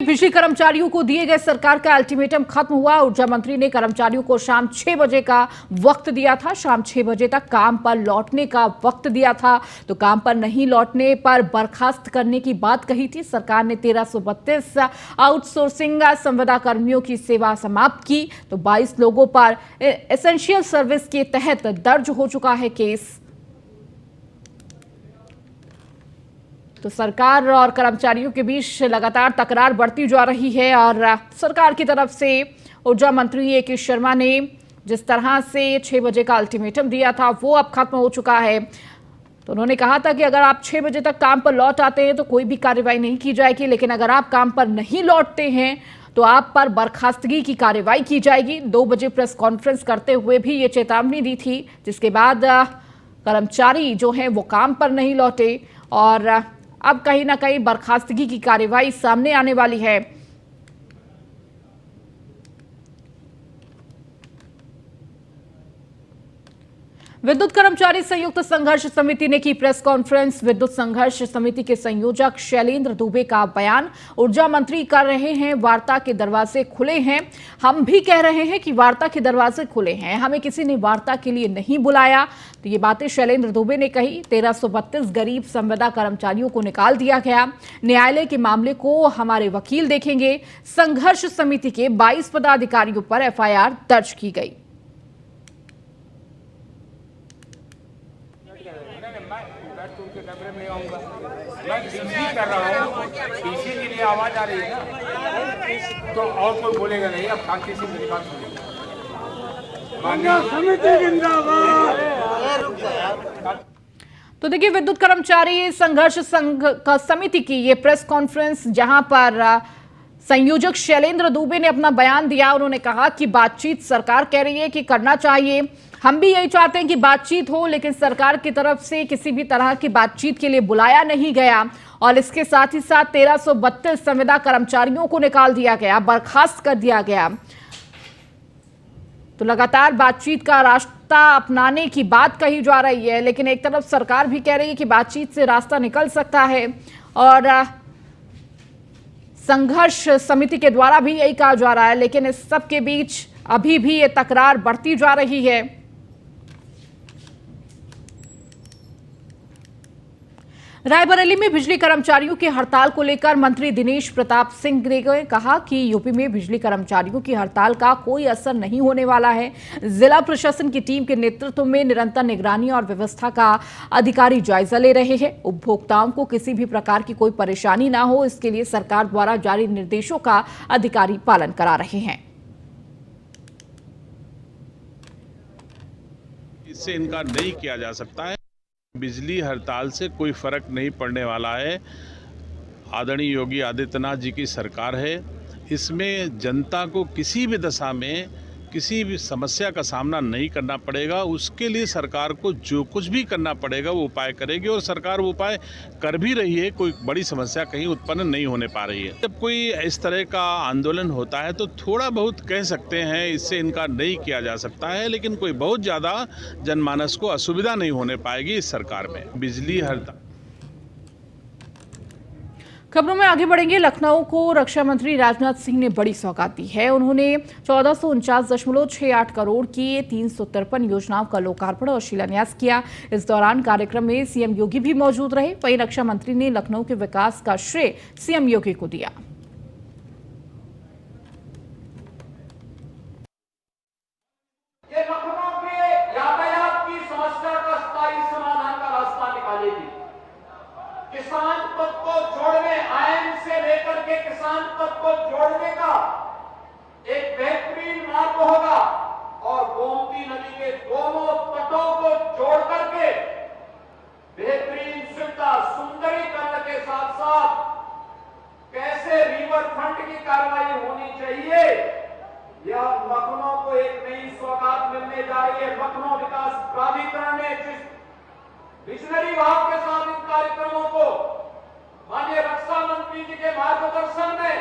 बिजली कर्मचारियों को दिए गए सरकार का अल्टीमेटम खत्म हुआ। ऊर्जा मंत्री ने कर्मचारियों को शाम 6 बजे का वक्त दिया था। शाम 6 बजे तक काम पर लौटने का वक्त दिया था, तो काम पर नहीं लौटने पर बर्खास्त करने की बात कही थी। सरकार ने 1332 आउटसोर्सिंग संविदा कर्मियों की सेवा समाप्त की, तो 22 लोगों पर एसेंशियल सर्विस के तहत दर्ज हो चुका है केस। तो सरकार और कर्मचारियों के बीच लगातार तकरार बढ़ती जा रही है और सरकार की तरफ से ऊर्जा मंत्री ए के शर्मा ने जिस तरह से 6 बजे का अल्टीमेटम दिया था वो अब खत्म हो चुका है। तो उन्होंने कहा था कि अगर आप 6 बजे तक काम पर लौट आते हैं तो कोई भी कार्रवाई नहीं की जाएगी, लेकिन अगर आप काम पर नहीं लौटते हैं तो आप पर बर्खास्तगी की कार्रवाई की जाएगी। 2 बजे प्रेस कॉन्फ्रेंस करते हुए भी ये चेतावनी दी थी, जिसके बाद कर्मचारी जो हैं वो काम पर नहीं लौटे और अब कहीं ना कहीं बर्खास्तगी की कार्रवाई सामने आने वाली है। विद्युत कर्मचारी संयुक्त संघर्ष समिति ने की प्रेस कॉन्फ्रेंस। विद्युत संघर्ष समिति के संयोजक शैलेंद्र दुबे का बयान, ऊर्जा मंत्री कर रहे हैं वार्ता के दरवाजे खुले हैं, हम भी कह रहे हैं कि वार्ता के दरवाजे खुले हैं, हमें किसी ने वार्ता के लिए नहीं बुलाया। तो ये बातें शैलेंद्र दुबे ने कही। 1332 गरीब संविदा कर्मचारियों को निकाल दिया गया। न्यायालय के मामले को हमारे वकील देखेंगे। संघर्ष समिति के 22 पदाधिकारियों पर FIR दर्ज की गई। मैं डीसी कर रहा हूँ, डीसी के लिए आवाज आ रही है ना, तो और कोई बोलेगा नहीं। अब शांति से मेरी बात सुनिए। तो देखिए, विद्युत कर्मचारी संघर्ष समिति की ये प्रेस कॉन्फ्रेंस, जहां पर संयोजक शैलेंद्र दुबे ने अपना बयान दिया। उन्होंने कहा कि बातचीत सरकार कह रही है कि करना चाहिए, हम भी यही चाहते हैं कि बातचीत हो, लेकिन सरकार की तरफ से किसी भी तरह की बातचीत के लिए बुलाया नहीं गया और इसके साथ ही साथ 1332 संविदा कर्मचारियों को निकाल दिया गया, बर्खास्त कर दिया गया। तो लगातार बातचीत का रास्ता अपनाने की बात कही जा रही है, लेकिन एक तरफ सरकार भी कह रही है कि बातचीत से रास्ता निकल सकता है और संघर्ष समिति के द्वारा भी यही कहा जा रहा है। लेकिन इस सब के बीच अभी भी ये तकरार बढ़ती जा रही है। रायबरेली में बिजली कर्मचारियों की हड़ताल को लेकर मंत्री दिनेश प्रताप सिंह ने कहा कि यूपी में बिजली कर्मचारियों की हड़ताल का कोई असर नहीं होने वाला है। जिला प्रशासन की टीम के नेतृत्व में निरंतर निगरानी और व्यवस्था का अधिकारी जायजा ले रहे हैं। उपभोक्ताओं को किसी भी प्रकार की कोई परेशानी ना हो, इसके लिए सरकार द्वारा जारी निर्देशों का अधिकारी पालन करा रहे हैं। इससे इनकार नहीं किया जा सकता है। बिजली हड़ताल से कोई फर्क नहीं पड़ने वाला है। आदरणीय योगी आदित्यनाथ जी की सरकार है, इसमें जनता को किसी भी दशा में किसी भी समस्या का सामना नहीं करना पड़ेगा। उसके लिए सरकार को जो कुछ भी करना पड़ेगा वो उपाय करेगी और सरकार वो उपाय कर भी रही है। कोई बड़ी समस्या कहीं उत्पन्न नहीं होने पा रही है। जब कोई इस तरह का आंदोलन होता है तो थोड़ा बहुत कह सकते हैं, इससे इनकार नहीं किया जा सकता है, लेकिन कोई बहुत ज़्यादा जनमानस को असुविधा नहीं होने पाएगी इस सरकार में। बिजली हड़ताल। खबरों में आगे बढ़ेंगे। लखनऊ को रक्षा मंत्री राजनाथ सिंह ने बड़ी सौगात दी है। उन्होंने 1449.68 करोड़ की 353 योजनाओं का लोकार्पण और शिलान्यास किया। इस दौरान कार्यक्रम में सीएम योगी भी मौजूद रहे। वहीं रक्षा मंत्री ने लखनऊ के विकास का श्रेय सीएम योगी को दिया। किसान पद को जोड़ने, आयन से लेकर के किसान पद को जोड़ने का एक बेहतरीन मार्ग होगा और गोमती नदी के दोनों तटों को जोड़ करके बेहतरीन सुविधा सुंदरीकरण के साथ साथ कैसे रिवर फ्रंट की कार्रवाई होनी चाहिए, यह लखनऊ को एक नई सौगात मिलने जा रही है। लखनऊ विकास प्राधिकरण ने जिस विजनरी भाव के साथ इन कार्यक्रमों को माननीय रक्षा मंत्री जी के मार्गदर्शन में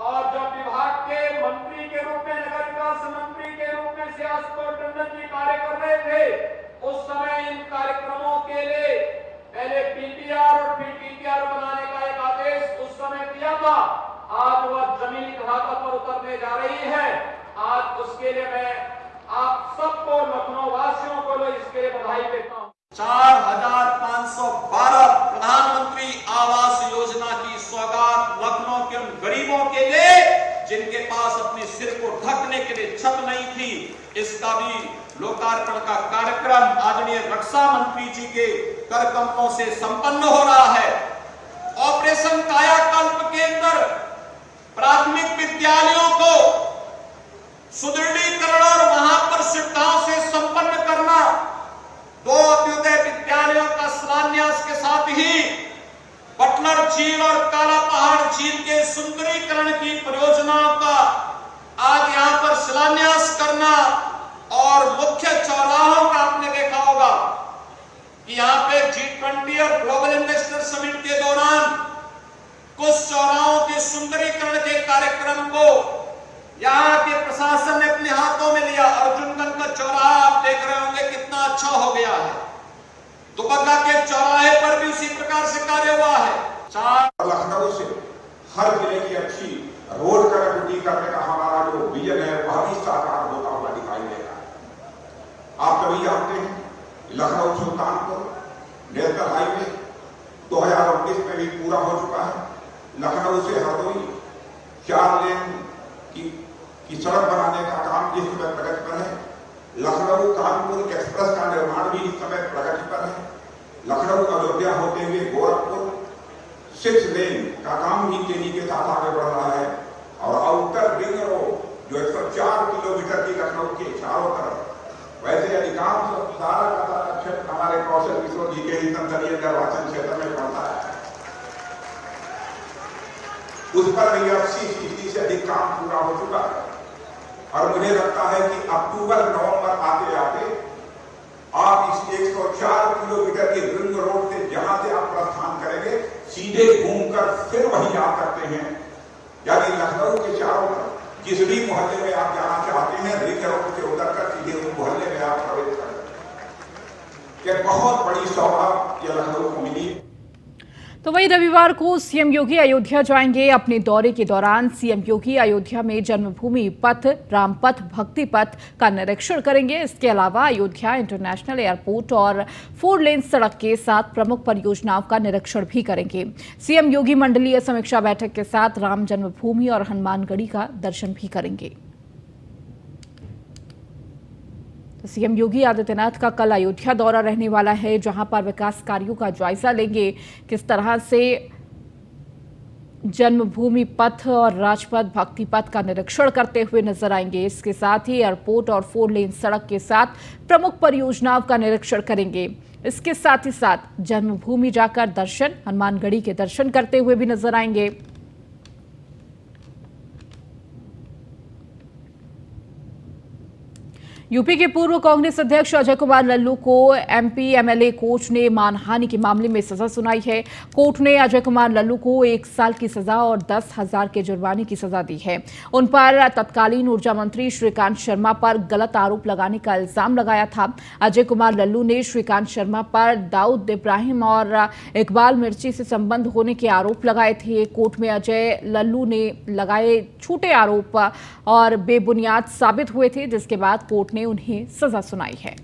और जब विभाग के मंत्री के रूप में, नगर विकास मंत्री के रूप में सियासत टंडन जी कार्य कर रहे थे, उस समय इन कार्यक्रमों के लिए पहले PPR और फिर TPR बनाने का एक आदेश उस समय दिया था। आज समझौता पर उतरने जा रही है। आज उसके लिए मैं आप सबको, लखनऊ वासियों को इसके लिए बधाई देता हूं। 4,512 प्रधानमंत्री आवास योजना की सौगात लखनऊ के उन गरीबों के लिए जिनके पास अपने सिर को ढकने के लिए छत नहीं थी। इसका भी लोकार्पण का कार्यक्रम आदरणीय रक्षा मंत्री जी के कर कमलों से संपन्न हो रहा है। ऑपरेशन कायाकल्प के अंदर प्राथमिक विद्यालयों को सुदृढ़ीकरण और वहां पर सुविधाओं से संपन्न करना, 2 अभ्युदय विद्यालयों का शिलान्यास के साथ ही बटलर झील और काला पहाड़ झील के सुंदरीकरण की परियोजनाओं का आज यहां पर शिलान्यास करना और मुख्य चौराहों का आपने देखा होगा कि यहां पे G20 और ग्लोबल इन्वेस्टर समिट के दौरान कुछ चौराहों के सुंदरीकरण के कार्यक्रम को यहाँ के प्रशासन ने अपने हाथों में लिया। अर्जुनगंज का चौराहा आप देख रहे होंगे कितना अच्छा हो गया है। दुबग्गा के चौराहे पर भी उसी प्रकार से कार्य हुआ है। लखनऊ से हर जिले की अच्छी रोड कनेक्टिविटी करने का हमारा जो विजन है वह भी साकार होता हुआ दिखाई दे रहा है। आप सभी जानते हैं लखनऊ सुल्तानपुर नेशनल हाईवे 2019 में भी पूरा हो चुका है। लखनऊ से हरदोई 4 लेन की सड़क बनाने का काम इस समय प्रगति पर है। लखनऊ कानपुर एक्सप्रेस का निर्माण भी इस समय प्रगति पर है। लखनऊ अयोध्या होते हुए गोरखपुर 6 लेन का काम भी तेजी के साथ आगे बढ़ रहा है। और आउटर रिंग रोड जो 104 किलोमीटर की लखनऊ के चारों तरफ, वैसे अधिकांश सारा का क्षेत्र हमारे कौशल किशोर जी के ही संसदीय निर्वाचन क्षेत्र में पड़ता है। उस पर भी 80% से अधिक काम पूरा हो चुका है। और मुझे लगता है कि अक्टूबर-नवंबर आते आते आप इस 104 किलोमीटर की रिंग रोड से जहां से आप प्रस्थान करेंगे सीधे घूमकर फिर वहीं जा सकते हैं। यानी लखनऊ के चारों तरफ जिस भी मोहल्ले में आप जाना चाहते हैं रिंग रोड से उतरकर सीधे उस मोहल्ले में आप प्रवेश करें। यह बहुत बड़ी सौगात ये लखनऊ को मिली है। तो वहीं रविवार को सीएम योगी अयोध्या जाएंगे। अपने दौरे के दौरान सीएम योगी अयोध्या में जन्मभूमि पथ, रामपथ, भक्ति पथ का निरीक्षण करेंगे। इसके अलावा अयोध्या इंटरनेशनल एयरपोर्ट और 4 लेन सड़क के साथ प्रमुख परियोजनाओं का निरीक्षण भी करेंगे। सीएम योगी मंडलीय समीक्षा बैठक के साथ राम जन्मभूमि और हनुमानगढ़ी का दर्शन भी करेंगे। सीएम योगी आदित्यनाथ का कल अयोध्या दौरा रहने वाला है, जहां पर विकास कार्यों का जायजा लेंगे। किस तरह से जन्मभूमि पथ और राजपथ, भक्ति पथ का निरीक्षण करते हुए नजर आएंगे। इसके साथ ही एयरपोर्ट और 4 लेन सड़क के साथ प्रमुख परियोजनाओं का निरीक्षण करेंगे। इसके साथ ही साथ जन्मभूमि जाकर दर्शन, हनुमानगढ़ी के दर्शन करते हुए भी नजर आएंगे। यूपी के पूर्व कांग्रेस अध्यक्ष अजय कुमार लल्लू को एमपी एमएलए कोर्ट ने मानहानि के मामले में सजा सुनाई है। कोर्ट ने अजय कुमार लल्लू को 1 साल की सजा और 10,000 के जुर्माने की सजा दी है। उन पर तत्कालीन ऊर्जा मंत्री श्रीकांत शर्मा पर गलत आरोप लगाने का इल्जाम लगाया था। अजय कुमार लल्लू ने श्रीकांत शर्मा पर दाऊद इब्राहिम और इकबाल मिर्ची से संबंध होने के आरोप लगाए थे। कोर्ट में अजय लल्लू ने लगाए झूठे आरोप और बेबुनियाद साबित हुए थे, जिसके बाद कोर्ट ने उन्हें सजा सुनाई है।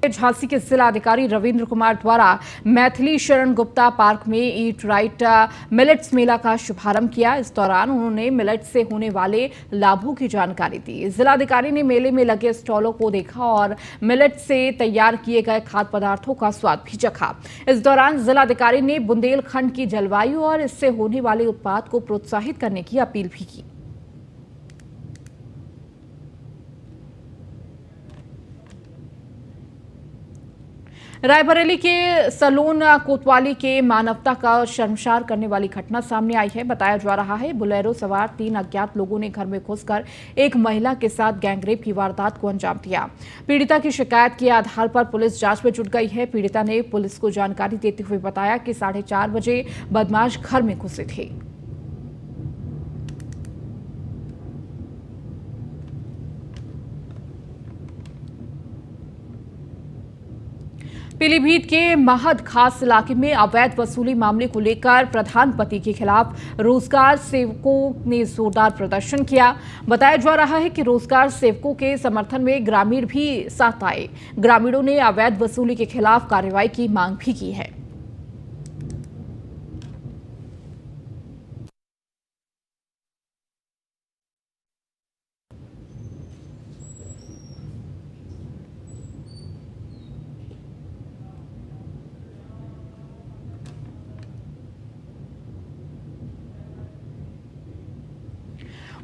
झांसी के जिला अधिकारी रविंद्र कुमार द्वारा मैथिली शरण गुप्ता पार्क में ईट राइट मिलेट्स मेला का शुभारंभ किया। इस दौरान उन्होंने मिलेट से होने वाले लाभों की जानकारी दी। जिला अधिकारी ने मेले में लगे स्टॉलों को देखा और मिलेट से तैयार किए गए खाद्य पदार्थों का स्वाद भी चखा। इस दौरान जिला अधिकारी ने बुंदेलखंड की जलवायु और इससे होने वाले उत्पाद को प्रोत्साहित करने की अपील भी की। रायबरेली के सलोन कोतवाली के मानवता का शर्मसार करने वाली घटना सामने आई है। बताया जा रहा है बोलेरो सवार 3 अज्ञात लोगों ने घर में घुसकर एक महिला के साथ गैंगरेप की वारदात को अंजाम दिया। पीड़िता की शिकायत के आधार पर पुलिस जांच में जुट गई है। पीड़िता ने पुलिस को जानकारी देते हुए बताया कि 4:30 बजे बदमाश घर में घुसे थे। पीलीभीत के महद खास इलाके में अवैध वसूली मामले को लेकर प्रधान पति के खिलाफ रोजगार सेवकों ने जोरदार प्रदर्शन किया। बताया जा रहा है कि रोजगार सेवकों के समर्थन में ग्रामीण भी साथ आए। ग्रामीणों ने अवैध वसूली के खिलाफ कार्रवाई की मांग भी की है।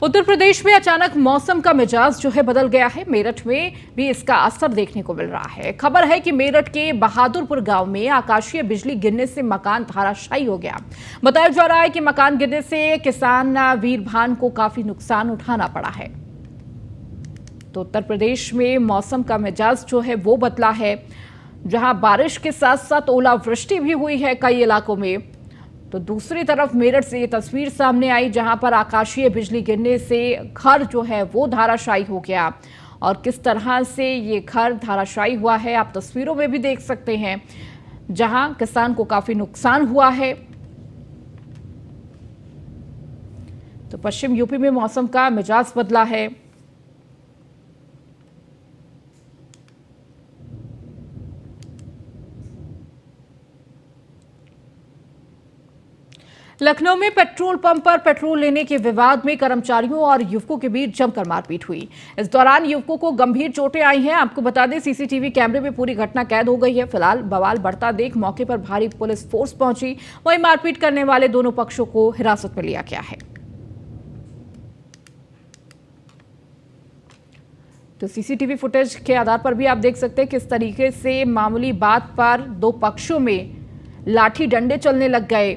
उत्तर प्रदेश में अचानक मौसम का मिजाज जो है बदल गया है। मेरठ में भी इसका असर देखने को मिल रहा है। खबर है कि मेरठ के बहादुरपुर गांव में आकाशीय बिजली गिरने से मकान धराशायी हो गया। बताया जा रहा है कि मकान गिरने से किसान वीरभान को काफी नुकसान उठाना पड़ा है। तो उत्तर प्रदेश में मौसम का मिजाज जो है वो बदला है, जहां बारिश के साथ साथ ओलावृष्टि भी हुई है कई इलाकों में। तो दूसरी तरफ मेरठ से ये तस्वीर सामने आई, जहां पर आकाशीय बिजली गिरने से घर जो है वो धराशायी हो गया। और किस तरह से ये घर धराशायी हुआ है आप तस्वीरों में भी देख सकते हैं, जहां किसान को काफी नुकसान हुआ है। तो पश्चिम यूपी में मौसम का मिजाज बदला है। लखनऊ में पेट्रोल पंप पर पेट्रोल लेने के विवाद में कर्मचारियों और युवकों के बीच जमकर मारपीट हुई। इस दौरान युवकों को गंभीर चोटें आई हैं। आपको बता दें, सीसीटीवी कैमरे में पूरी घटना कैद हो गई है। फिलहाल बवाल बढ़ता देख मौके पर भारी पुलिस फोर्स पहुंची। वहीं मारपीट करने वाले दोनों पक्षों को हिरासत में लिया गया है। तो सीसीटीवी फुटेज के आधार पर भी आप देख सकते हैं किस तरीके से मामूली बात पर दो पक्षों में लाठी डंडे चलने लग गए।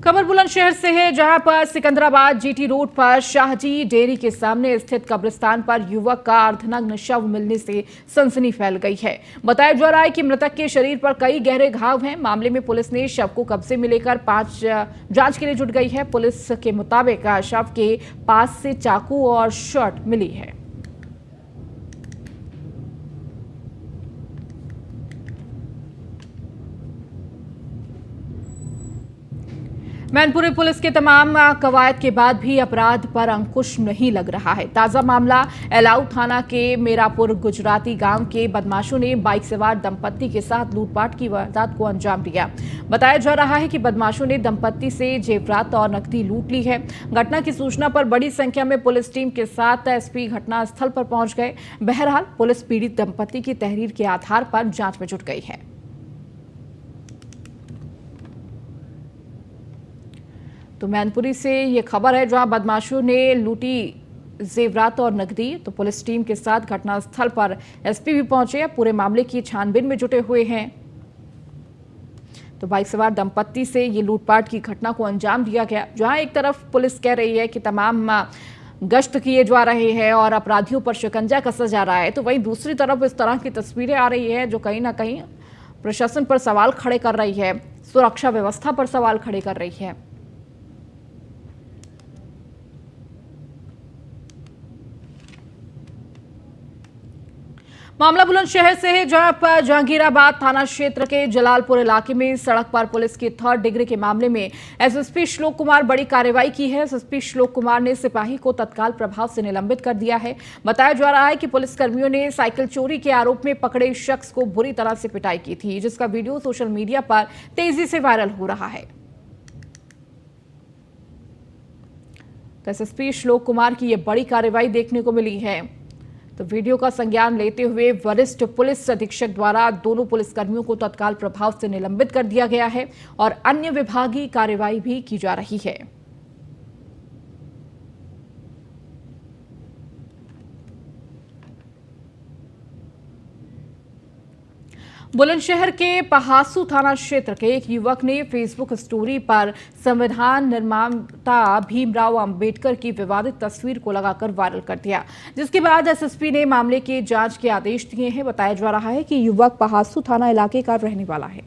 खबर बुलंदशहर से है, जहां पर सिकंदराबाद जीटी रोड पर शाहजी डेयरी के सामने स्थित कब्रिस्तान पर युवक का अर्धनग्न शव मिलने से सनसनी फैल गई है। बताया जा रहा है कि मृतक के शरीर पर कई गहरे घाव हैं। मामले में पुलिस ने शव को कब्जे में लेकर जांच के लिए जुट गई है। पुलिस के मुताबिक शव के पास से चाकू और शर्ट मिली है। मैनपुरी पुलिस के तमाम कवायद के बाद भी अपराध पर अंकुश नहीं लग रहा है। ताजा मामला एलाऊ थाना के मेरापुर गुजराती गांव के बदमाशों ने बाइक सवार दंपत्ति के साथ लूटपाट की वारदात को अंजाम दिया। बताया जा रहा है कि बदमाशों ने दंपत्ति से जेवरात और नकदी लूट ली है। घटना की सूचना पर बड़ी संख्या में पुलिस टीम के साथ एसपी घटनास्थल पर पहुंच गए। बहरहाल पुलिस पीड़ित दंपत्ति की तहरीर के आधार पर जांच में जुट गई है। तो मैनपुरी से ये खबर है, जहां बदमाशों ने लूटी जेवरात और नकदी। तो पुलिस टीम के साथ घटनास्थल पर एसपी भी पहुंचे, पूरे मामले की छानबीन में जुटे हुए हैं। तो बाइक सवार दंपत्ति से ये लूटपाट की घटना को अंजाम दिया गया। जहां एक तरफ पुलिस कह रही है कि तमाम गश्त किए जा रहे हैं और अपराधियों पर शिकंजा कसा जा रहा है, तो वहीं दूसरी तरफ इस तरह की तस्वीरें आ रही है जो कहीं ना कहीं प्रशासन पर सवाल खड़े कर रही है, सुरक्षा व्यवस्था पर सवाल खड़े कर रही है। मामला बुलंदशहर से है, जहां पर जहांगीराबाद थाना क्षेत्र के जलालपुर इलाके में सड़क पर पुलिस की 3rd डिग्री के मामले में एसएसपी श्लोक कुमार बड़ी कार्रवाई की है। एसएसपी श्लोक कुमार ने सिपाही को तत्काल प्रभाव से निलंबित कर दिया है। बताया जा रहा है कि पुलिसकर्मियों ने साइकिल चोरी के आरोप में पकड़े शख्स को बुरी तरह से पिटाई की थी, जिसका वीडियो सोशल मीडिया पर तेजी से वायरल हो रहा है। तो एसएसपी श्लोक कुमार की यह बड़ी कार्रवाई देखने को मिली है। तो वीडियो का संज्ञान लेते हुए वरिष्ठ पुलिस अधीक्षक द्वारा दोनों पुलिसकर्मियों को तत्काल प्रभाव से निलंबित कर दिया गया है और अन्य विभागीय कार्रवाई भी की जा रही है। बुलंदशहर के पहासू थाना क्षेत्र के एक युवक ने फेसबुक स्टोरी पर संविधान निर्माता भीमराव अंबेडकर की विवादित तस्वीर को लगाकर वायरल कर दिया, जिसके बाद एसएसपी ने मामले की जांच के आदेश दिए हैं। बताया जा रहा है कि युवक पहासू थाना इलाके का रहने वाला है।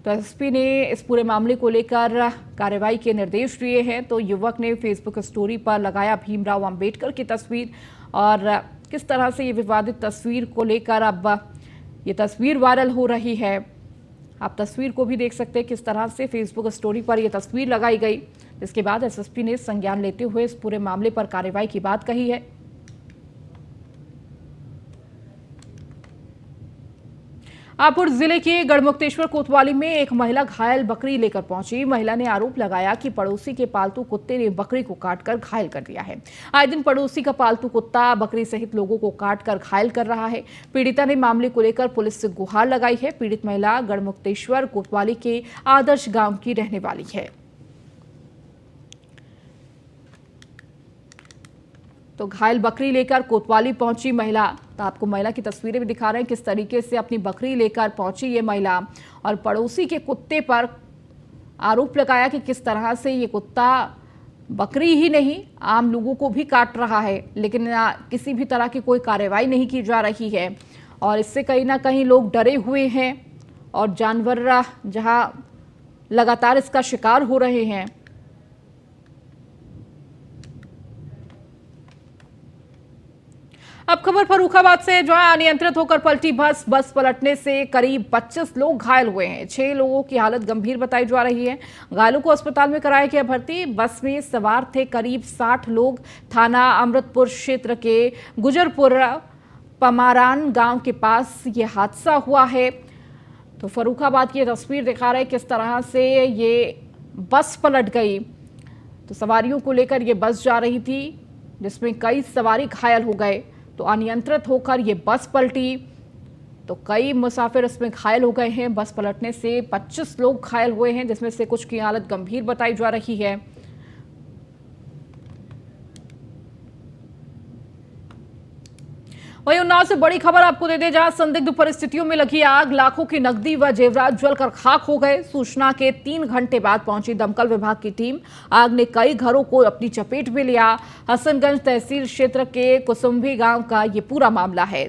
तो एसपी ने इस पूरे मामले को लेकर कार्रवाई के निर्देश दिए हैं। तो युवक ने फेसबुक स्टोरी पर लगाया भीमराव अंबेडकर की तस्वीर और किस तरह से ये विवादित तस्वीर को लेकर अब ये तस्वीर वायरल हो रही है। आप तस्वीर को भी देख सकते हैं किस तरह से फेसबुक स्टोरी पर यह तस्वीर लगाई गई, जिसके बाद एसएसपी ने संज्ञान लेते हुए इस पूरे मामले पर कार्रवाई की बात कही है। हापुड़ जिले के गढ़मुक्तेश्वर कोतवाली में एक महिला घायल बकरी लेकर पहुंची। महिला ने आरोप लगाया कि पड़ोसी के पालतू कुत्ते ने बकरी को काटकर घायल कर दिया है। आए दिन पड़ोसी का पालतू कुत्ता बकरी सहित लोगों को काटकर घायल कर रहा है। पीड़िता ने मामले को लेकर पुलिस से गुहार लगाई है। पीड़ित महिला गढ़मुक्तेश्वर कोतवाली के आदर्श गांव की रहने वाली है। तो घायल बकरी लेकर कोतवाली पहुंची महिला, तो आपको महिला की तस्वीरें भी दिखा रहे हैं किस तरीके से अपनी बकरी लेकर पहुंची ये महिला और पड़ोसी के कुत्ते पर आरोप लगाया कि किस तरह से ये कुत्ता बकरी ही नहीं आम लोगों को भी काट रहा है, लेकिन किसी भी तरह की कोई कार्रवाई नहीं की जा रही है और इससे कहीं ना कहीं लोग डरे हुए हैं और जानवर जहां लगातार इसका शिकार हो रहे हैं। अब खबर फर्रुखाबाद से, जहां अनियंत्रित होकर पलटी बस पलटने से करीब 25 लोग घायल हुए हैं। 6 लोगों की हालत गंभीर बताई जा रही है। घायलों को अस्पताल में कराया गया भर्ती। बस में सवार थे करीब 60 लोग। थाना अमृतपुर क्षेत्र के गुजरपुर पमारान गांव के पास ये हादसा हुआ है। तो फर्रुखाबाद की ये तस्वीर दिखा रहे किस तरह से ये बस पलट गई। तो सवारियों को लेकर ये बस जा रही थी जिसमें कई सवारी घायल हो गए। तो अनियंत्रित होकर ये बस पलटी तो कई मुसाफिर इसमें घायल हो गए हैं। बस पलटने से 25 लोग घायल हुए हैं, जिसमें से कुछ की हालत गंभीर बताई जा रही है। वहीं उन्नाव से बड़ी खबर आपको दे दें, जहां संदिग्ध परिस्थितियों में लगी आग, लाखों की नकदी व जेवरात जलकर खाक हो गए। सूचना के 3 घंटे बाद पहुंची दमकल विभाग की टीम। आग ने कई घरों को अपनी चपेट में लिया। हसनगंज तहसील क्षेत्र के कुसुम्भी गांव का ये पूरा मामला है।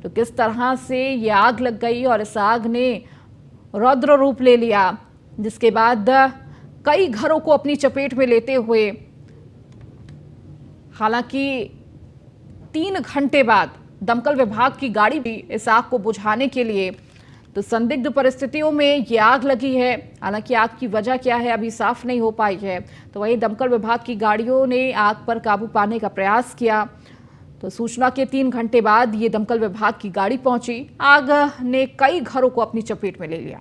तो किस तरह से ये आग लग गई और इस आग ने रौद्र रूप ले लिया, जिसके बाद कई घरों को अपनी चपेट में लेते हुए हालांकि 3 घंटे बाद दमकल विभाग की गाड़ी भी इस आग को बुझाने के लिए, तो संदिग्ध परिस्थितियों में ये आग लगी है। हालांकि आग की वजह क्या है अभी साफ नहीं हो पाई है। तो वहीं दमकल विभाग की गाड़ियों ने आग पर काबू पाने का प्रयास किया। तो सूचना के 3 घंटे बाद ये दमकल विभाग की गाड़ी पहुंची। आग ने कई घरों को अपनी चपेट में ले लिया।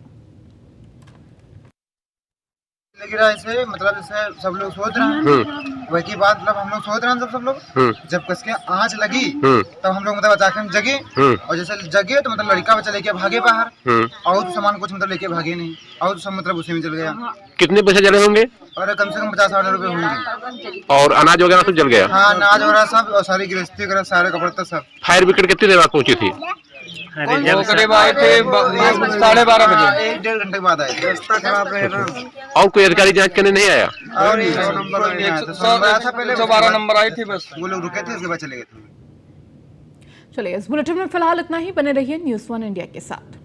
लगी रहा ऐसे, मतलब जैसे सब लोग सोच रहे हैं वही की बात, मतलब हम लोग सोच रहे हैं सब लोग जब कसके आंच लगी तब हम लोग मतलब अचानक हम जगे और जैसे जगे तो मतलब लड़का बच्चा लेके भागे बाहर और तो सामान कुछ मतलब लेके भागे नहीं और सब मतलब उसी में जल गया। कितने पैसे जले होंगे? और कम से कम 50-60 रुपए होंगे। और अनाज वगैरह सब जल गया? हाँ, अनाज वगैरह सब और सारी गृहस्थी वगैरह सारे कपड़े तक सब। फायर ब्रिगेड कितनी देर बाद पहुंची थी? करीब आए थे 12:30 बजे, 1-1.5 घंटे बाद आए थे। और कोई अधिकारी जांच करने नहीं आया? और 100 नंबर आया था पहले, 112 नंबर आई थी, बस वो लोग रुके थे, उसके बाद चले गए थे। चलिए, इस बुलेटिन में फिलहाल इतना ही। बने रहिए न्यूज़ 1 इंडिया के साथ।